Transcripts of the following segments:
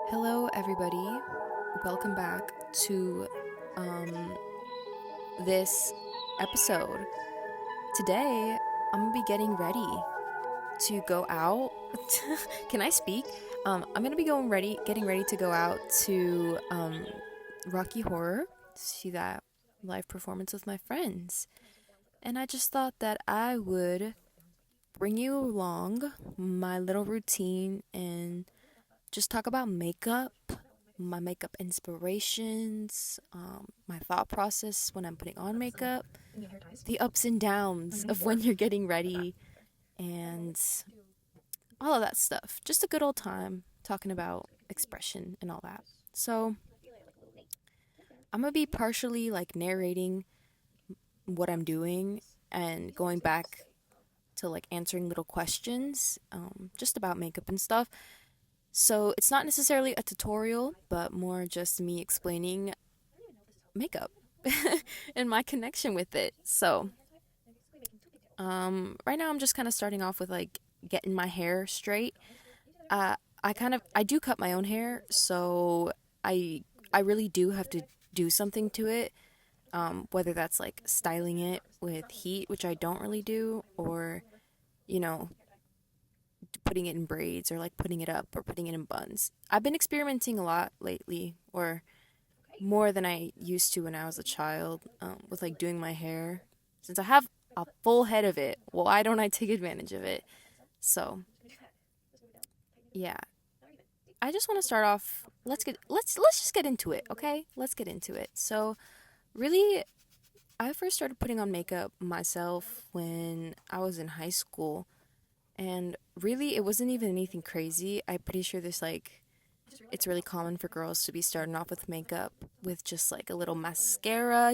Hello, everybody. Welcome back to this episode. Today, I'm gonna be getting ready to go out. Can I speak? I'm gonna be getting ready to go out to Rocky Horror to see that live performance with my friends. And I just thought that I would bring you along my little routine and just talk about makeup, my makeup inspirations, my thought process when I'm putting on makeup, the ups and downs of when you're getting ready, and all of that stuff. Just a good old time talking about expression and all that. So, I'm gonna be partially like narrating what I'm doing and going back to like answering little questions just about makeup and stuff. So it's not necessarily a tutorial, but more just me explaining makeup and my connection with it. So, right now I'm just kind of starting off with like getting my hair straight. I do cut my own hair, so I really do have to do something to it. Whether that's like styling it with heat, which I don't really do, or you know, putting it in braids or like putting it up or putting it in buns. I've been experimenting a lot lately, or more than I used to when I was a child, with like doing my hair. Since I have a full head of it, why don't I take advantage of it? So yeah, I just want to start off. Let's just get into it, okay? Let's get into it. So really, I first started putting on makeup myself when I was in high school. And really, it wasn't even anything crazy. I'm pretty sure it's really common for girls to be starting off with makeup with just like a little mascara.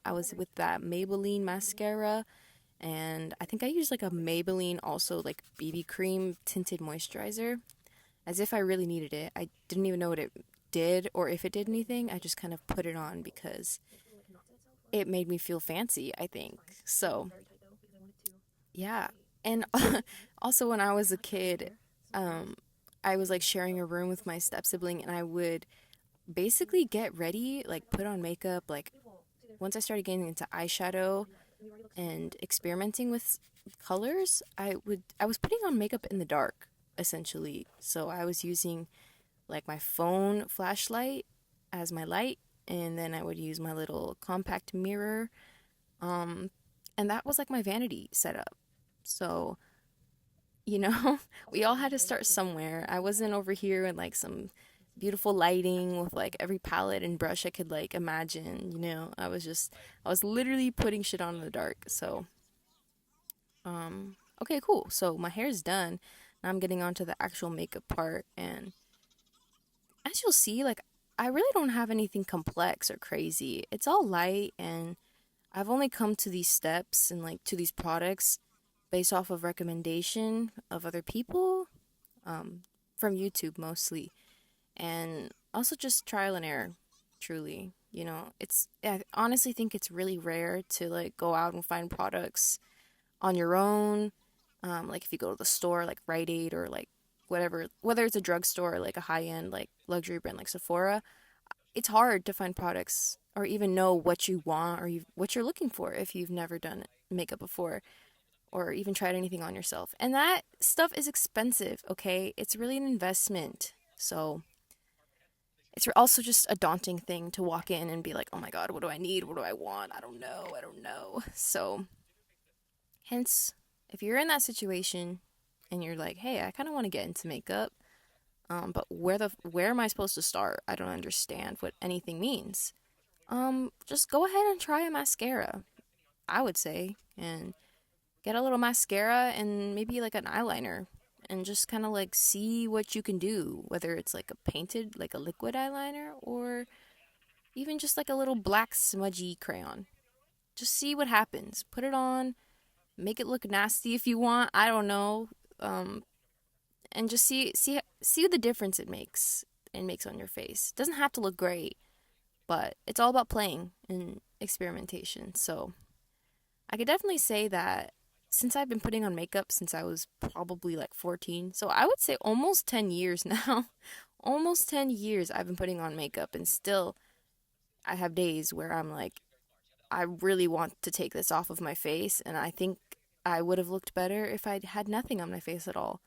I was with that Maybelline mascara, and I think I used like a Maybelline also like BB cream tinted moisturizer, as if I really needed it. I didn't even know what it did or if it did anything. I just kind of put it on because it made me feel fancy, I think. So, yeah. And also, when I was a kid, I was like sharing a room with my step sibling, and I would basically get ready, like put on makeup. Like, once I started getting into eyeshadow and experimenting with colors, I was putting on makeup in the dark, essentially. So I was using like my phone flashlight as my light, and then I would use my little compact mirror. Um, and that was like my vanity setup. So, we all had to start somewhere. I wasn't over here in like some beautiful lighting with like every palette and brush I could like imagine. I was literally putting shit on in the dark. So, okay, cool. So my hair's done. Now I'm getting on to the actual makeup part. And as you'll see, like, I really don't have anything complex or crazy. It's all light, and I've only come to these steps and like to these products based off of recommendation of other people, um, from YouTube mostly, and also just trial and error. Truly, I honestly think it's really rare to like go out and find products on your own. Like if you go to the store, like Rite Aid or like whatever, whether it's a drugstore or like a high end like luxury brand like Sephora, it's hard to find products or even know what you want or what you're looking for if you've never done makeup before or even tried anything on yourself. And that stuff is expensive, okay? It's really an investment. So it's also just a daunting thing to walk in and be like, oh my God, what do I need? What do I want? I don't know. I don't know. So, hence, if you're in that situation and you're like, hey, I kind of want to get into makeup, but where am I supposed to start? I don't understand what anything means. Just go ahead and try a mascara, I would say, and get a little mascara and maybe like an eyeliner and just kind of like see what you can do, whether it's like a painted, like a liquid eyeliner, or even just like a little black smudgy crayon. Just see what happens. Put it on, make it look nasty if you want. I don't know. Um, and just see the difference it makes on your face. It doesn't have to look great, but it's all about playing and experimentation. So I could definitely say that since I've been putting on makeup since I was probably like 14. So I would say almost 10 years now. Almost 10 years I've been putting on makeup, and still I have days where I'm like, I really want to take this off of my face, and I think I would have looked better if I'd had nothing on my face at all.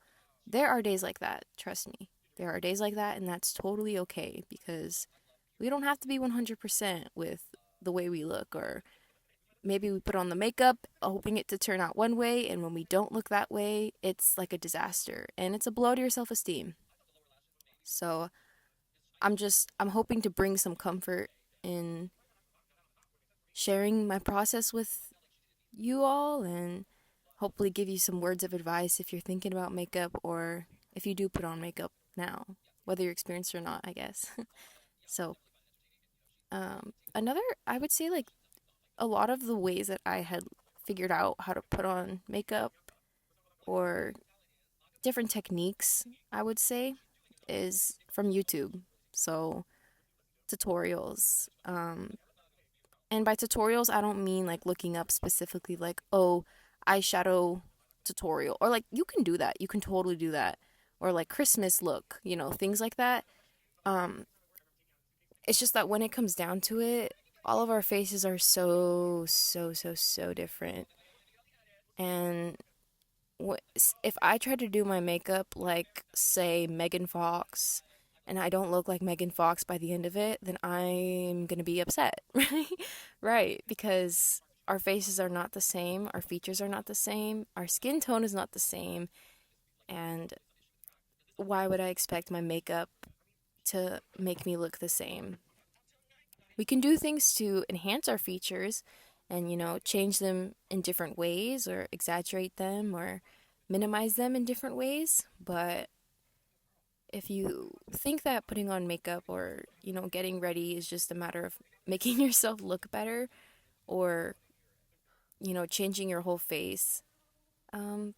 There are days like that, trust me. There are days like that, and that's totally okay because we don't have to be 100% with the way we look, or maybe we put on the makeup hoping it to turn out one way, and when we don't look that way, it's like a disaster and it's a blow to your self-esteem. So I'm hoping to bring some comfort in sharing my process with you all, and hopefully give you some words of advice if you're thinking about makeup, or if you do put on makeup now, whether you're experienced or not, I guess. So, another, I would say, like, a lot of the ways that I had figured out how to put on makeup, or different techniques, I would say, is from YouTube. So, tutorials. And by tutorials, I don't mean like looking up specifically, like, oh, eyeshadow tutorial. Or like, you can do that. You can totally do that. Or like Christmas look, things like that. Um, it's just that when it comes down to it, all of our faces are so, so, so, so different. And if I try to do my makeup like, say, Megan Fox, and I don't look like Megan Fox by the end of it, then I'm gonna be upset, right? Right, because our faces are not the same, our features are not the same, our skin tone is not the same, and why would I expect my makeup to make me look the same? We can do things to enhance our features and, change them in different ways, or exaggerate them, or minimize them in different ways. But if you think that putting on makeup, or, getting ready is just a matter of making yourself look better, or, changing your whole face, um,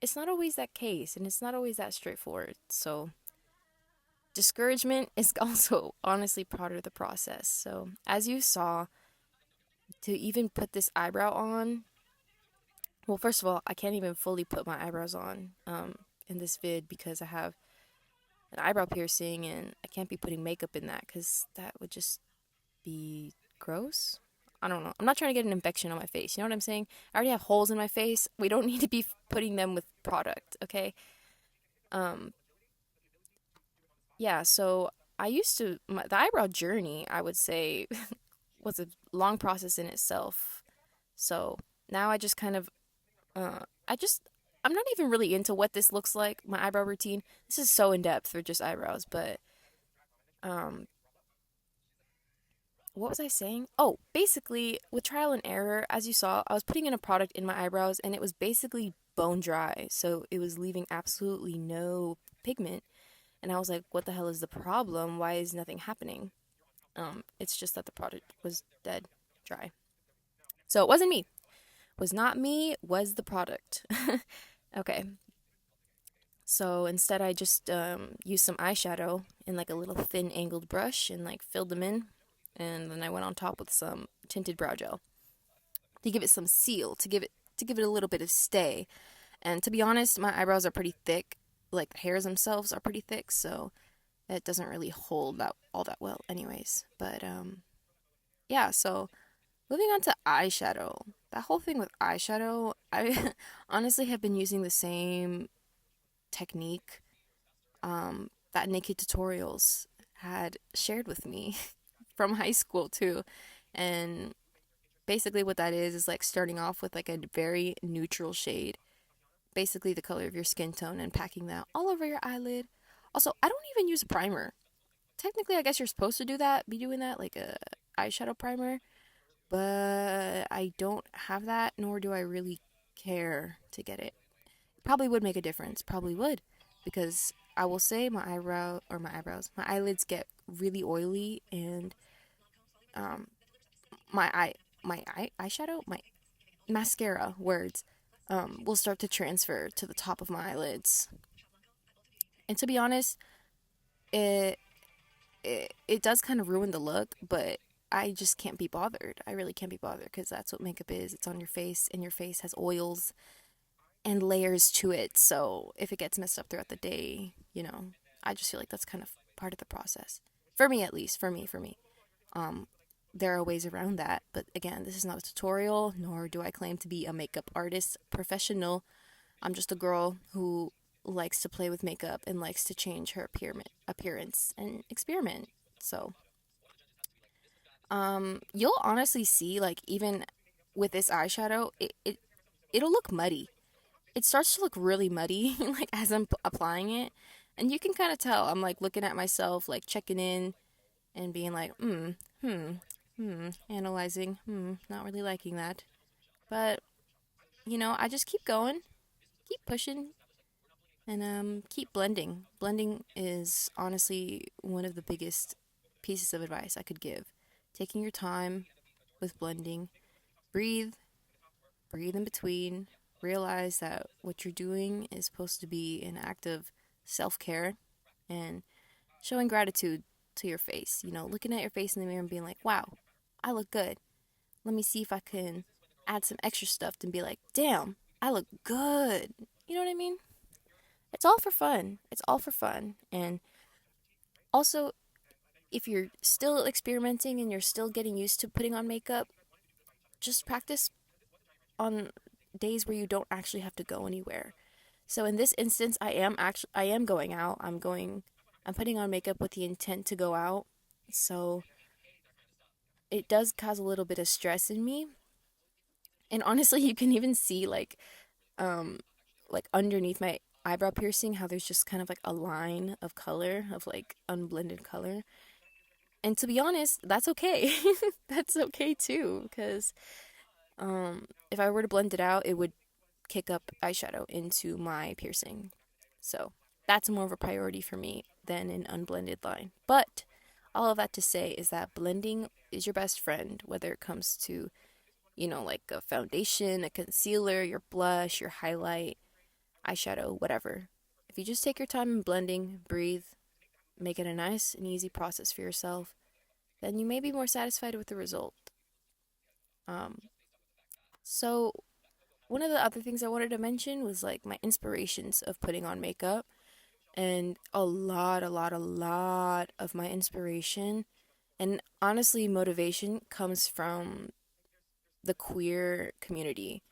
it's not always that case, and it's not always that straightforward. So, discouragement is also honestly part of the process. So, as you saw, to even put this eyebrow on, well, first of all, I can't even fully put my eyebrows on in this vid because I have an eyebrow piercing, and I can't be putting makeup in that because that would just be gross. I don't know. I'm not trying to get an infection on my face. You know what I'm saying? I already have holes in my face. We don't need to be putting them with product, okay? Um, yeah, so the eyebrow journey, I would say, was a long process in itself. So now I just kind of, uh, I just, I'm not even really into what this looks like, my eyebrow routine. This is so in depth for just eyebrows, but, um, what was I saying? Oh, basically, with trial and error, as you saw, I was putting in a product in my eyebrows, and it was basically bone dry. So it was leaving absolutely no pigment. And I was like, what the hell is the problem? Why is nothing happening? It's just that the product was dead dry. So it wasn't me. Was not me, was the product. Okay. So instead, I just used some eyeshadow in like a little thin angled brush, and like filled them in. And then I went on top with some tinted brow gel to give it some seal, to give it a little bit of stay. And to be honest, my eyebrows are pretty thick. Like the hairs themselves are pretty thick, so it doesn't really hold that all that well anyways. But yeah, so moving on to eyeshadow. That whole thing with eyeshadow, I honestly have been using the same technique that Nikki Tutorials had shared with me from high school too. And basically what that is like starting off with like a very neutral shade, basically the color of your skin tone, and packing that all over your eyelid. Also, I don't even use a primer. Technically, I guess you're supposed to be doing that, like a eyeshadow primer, but I don't have that, nor do I really care to get it. Probably would make a difference, probably would, because I will say my eyelids get really oily, and um, my eyeshadow, my mascara words, will start to transfer to the top of my eyelids. And to be honest, it it does kind of ruin the look, but I just can't be bothered. I really can't be bothered because that's what makeup is. It's on your face, and your face has oils and layers to it. So if it gets messed up throughout the day, I just feel like that's kind of part of the process. For me, at least. For me. Um, there are ways around that, but again, this is not a tutorial, nor do I claim to be a makeup artist professional. I'm just a girl who likes to play with makeup and likes to change her appearance and experiment. So, you'll honestly see, like, even with this eyeshadow, it'll look muddy. It starts to look really muddy, like, as I'm applying it. And you can kind of tell. I'm, like, looking at myself, like, checking in and being like, analyzing, not really liking that. But, I just keep going, keep pushing, and keep blending. Blending is honestly one of the biggest pieces of advice I could give. Taking your time with blending, breathe, breathe in between, realize that what you're doing is supposed to be an act of self care and showing gratitude to your face. Looking at your face in the mirror and being like, wow, I look good. Let me see if I can add some extra stuff and be like, damn, I look good. You know what I mean? It's all for fun. It's all for fun. And also, if you're still experimenting and you're still getting used to putting on makeup, just practice on days where you don't actually have to go anywhere. So in this instance, I am going out. I'm putting on makeup with the intent to go out. So it does cause a little bit of stress in me. And honestly, you can even see um like underneath my eyebrow piercing how there's just kind of like a line of color, of like unblended color. And to be honest, that's okay. That's okay too, because if I were to blend it out, it would kick up eyeshadow into my piercing. So that's more of a priority for me than an unblended line. But all of that to say is that blending is your best friend, whether it comes to, like a foundation, a concealer, your blush, your highlight, eyeshadow, whatever. If you just take your time in blending, breathe, make it a nice and easy process for yourself, then you may be more satisfied with the result. Um, so one of the other things I wanted to mention was like my inspirations of putting on makeup. And a lot of my inspiration and honestly motivation comes from the queer community.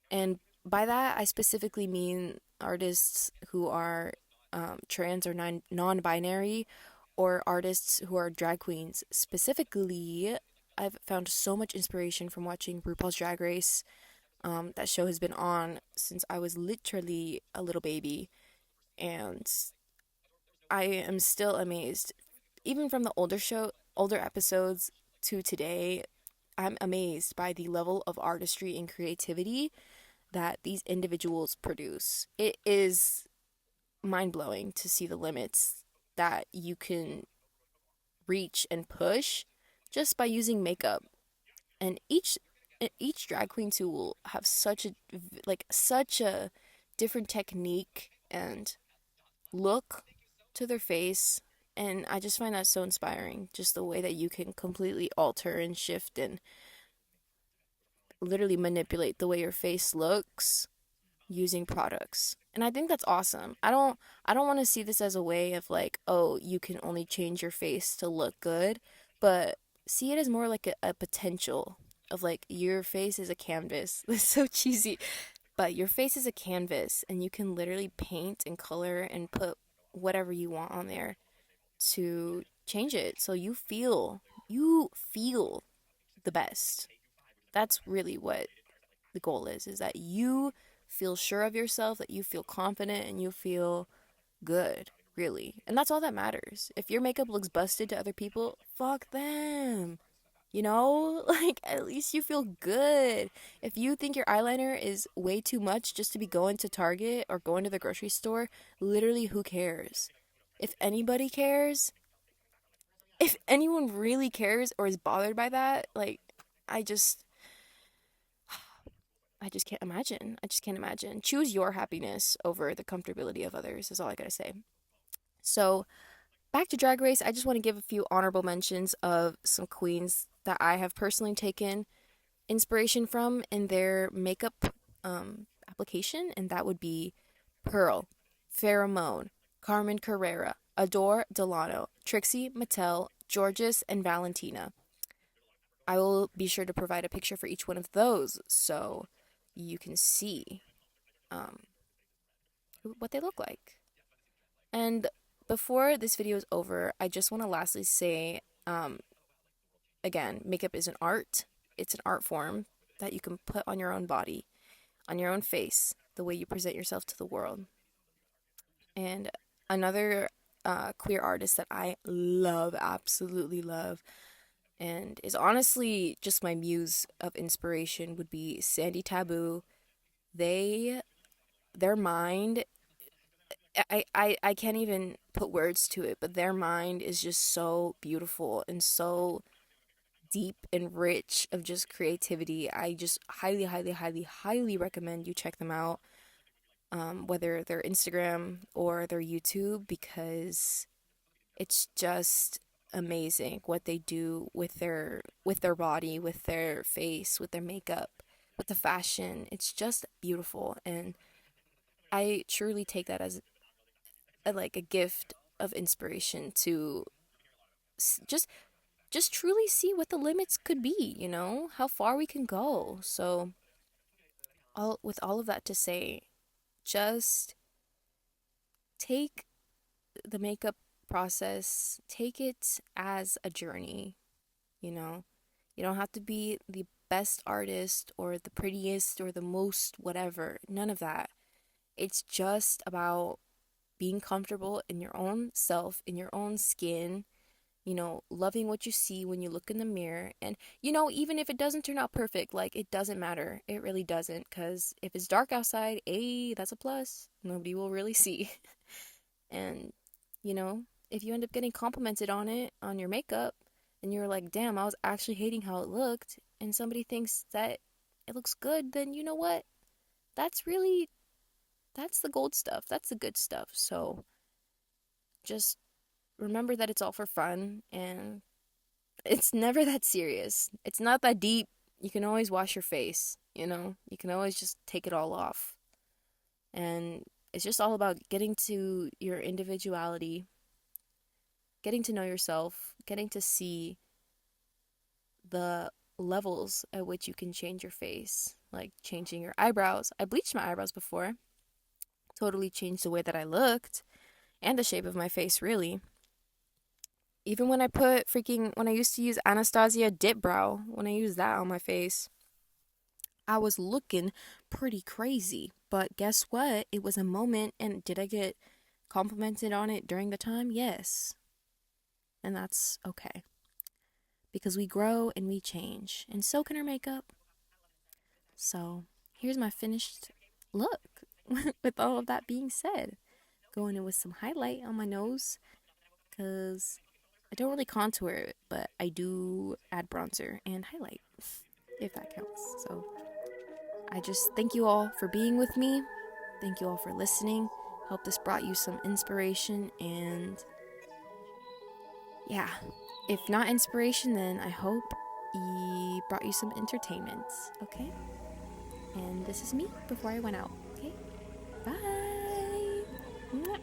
And by that, I specifically mean artists who are trans or non binary, or artists who are drag queens. Specifically, I've found so much inspiration from watching RuPaul's Drag Race. That show has been on since I was literally a little baby, and I am still amazed. Even from the older episodes to today, I'm amazed by the level of artistry and creativity that these individuals produce. It is mind blowing to see the limits that you can reach and push just by using makeup. And each drag queen too will have such a different technique and look to their face, and I just find that so inspiring, just the way that you can completely alter and shift and literally manipulate the way your face looks using products. And I think that's awesome. I don't want to see this as a way of like, oh, you can only change your face to look good, but see it as more like a potential of like your face is a canvas. It's so cheesy, but your face is a canvas and you can literally paint and color and put whatever you want on there to change it so you feel the best. That's really what the goal is that you feel sure of yourself, that you feel confident, and you feel good, really. And that's all that matters. If your makeup looks busted to other people, fuck them. Like at least you feel good. If you think your eyeliner is way too much just to be going to Target or going to the grocery store, literally who cares? If anybody cares, if anyone really cares or is bothered by that, like I just I just can't imagine. I just can't imagine. Choose your happiness over the comfortability of others, is all I gotta say. So, back to Drag Race, I just want to give a few honorable mentions of some queens that I have personally taken inspiration from in their makeup application, and that would be Pearl, Pheromone, Carmen Carrera, Adore Delano, Trixie Mattel, Georges, and Valentina. I will be sure to provide a picture for each one of those so you can see um, what they look like. And before this video is over, I just want to lastly say again, makeup is an art. It's an art form that you can put on your own body, on your own face, the way you present yourself to the world. And another queer artist that I love, absolutely love, and is honestly just my muse of inspiration would be Sandy Taboo. They, their mind, I can't even put words to it, but their mind is just so beautiful and so deep and rich of just creativity. I just highly, highly, highly, highly recommend you check them out, whether their Instagram or their YouTube, because it's just amazing what they do with their body, with their face, with their makeup, with the fashion. It's just beautiful, and I truly take that as like a gift of inspiration to just truly see what the limits could be, you know, how far we can go. So all of that to say, just take the makeup process, take it as a journey, you know. You don't have to be the best artist or the prettiest or the most whatever. None of that. It's just about being comfortable in your own self, in your own skin, you know, loving what you see when you look in the mirror. And, you know, even if it doesn't turn out perfect, like, it doesn't matter. It really doesn't. Because if it's dark outside, that's a plus. Nobody will really see. And, you know, if you end up getting complimented on it, on your makeup, and you're like, damn, I was actually hating how it looked, and somebody thinks that it looks good, then you know what? That's really, that's the gold stuff. That's the good stuff. So just remember that it's all for fun, and it's never that serious. It's not that deep. You can always wash your face, you know? You can always just take it all off. And it's just all about getting to your individuality, getting to know yourself, getting to see the levels at which you can change your face, like changing your eyebrows. I bleached my eyebrows before, totally changed the way that I looked and the shape of my face, really. Even when when I used to use Anastasia Dip Brow, when I used that on my face, I was looking pretty crazy. But guess what? It was a moment, and did I get complimented on it during the time? Yes. And that's okay. Because we grow and we change, and so can our makeup. So, here's my finished look with all of that being said. Going in with some highlight on my nose, because I don't really contour it, but I do add bronzer and highlight, if that counts. So, I just thank you all for being with me. Thank you all for listening. Hope this brought you some inspiration, and yeah, if not inspiration, then I hope he brought you some entertainment, okay? And this is me before I went out, okay? Bye! Mwah.